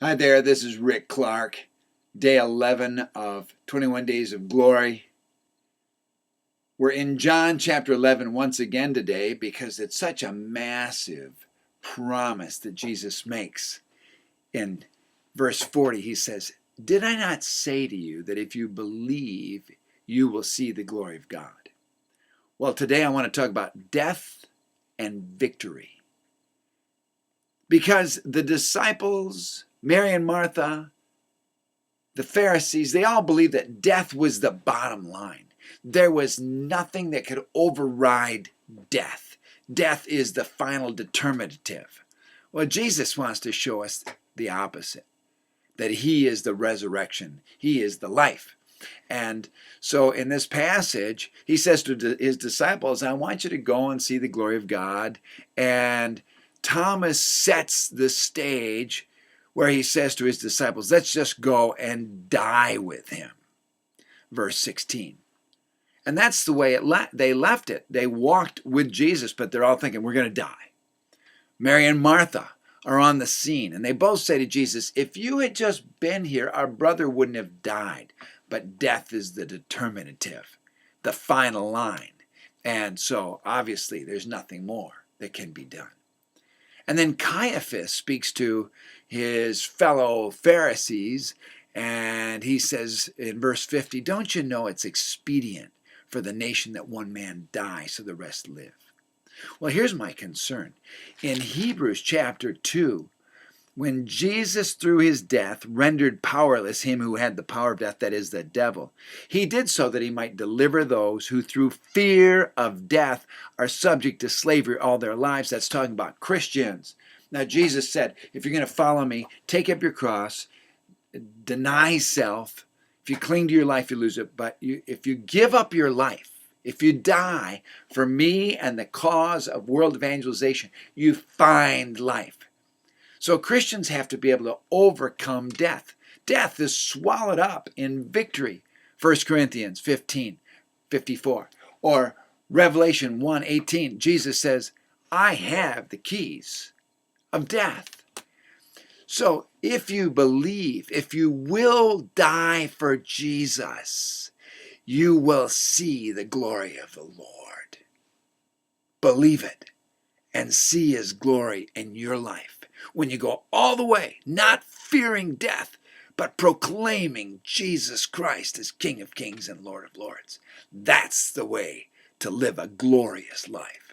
Hi there, this is Rick Clark, day 11 of 21 Days of Glory. We're in John chapter 11 once again today because it's such a massive promise that Jesus makes. In verse 40, he says, "Did I not say to you that if you believe, you will see the glory of God?" Well, today I want to talk about death and victory. Because the disciples, Mary and Martha, the Pharisees, they all believed that death was the bottom line. There was nothing that could override death. Death is the final determinative. Well, Jesus wants to show us the opposite, that he is the resurrection. He is the life. And so in this passage, he says to his disciples, I want you to go and see the glory of God. And Thomas sets the stage where he says to his disciples, let's just go and die with him. Verse 16. And that's the way they left it. They walked with Jesus, but they're all thinking, we're going to die. Mary and Martha are on the scene, and they both say to Jesus, if you had just been here, our brother wouldn't have died. But death is the determinative, the final line. And so, obviously, there's nothing more that can be done. And then Caiaphas speaks to his fellow Pharisees, and he says in verse 50, don't you know it's expedient for the nation that one man die so the rest live? Well, here's my concern. In Hebrews chapter 2, when Jesus, through his death, rendered powerless him who had the power of death, that is, the devil, he did so that he might deliver those who through fear of death are subject to slavery all their lives. That's talking about Christians. Now, Jesus said, if you're going to follow me, take up your cross, deny self. If you cling to your life, you lose it. But if you give up your life, if you die for me and the cause of world evangelization, you find life. So Christians have to be able to overcome death. Death is swallowed up in victory. 1 Corinthians 15:54. Or Revelation 1:18. Jesus says, I have the keys of death. So if you believe, if you will die for Jesus, you will see the glory of the Lord. Believe it and see his glory in your life. When you go all the way, not fearing death, but proclaiming Jesus Christ as King of Kings and Lord of Lords. That's the way to live a glorious life.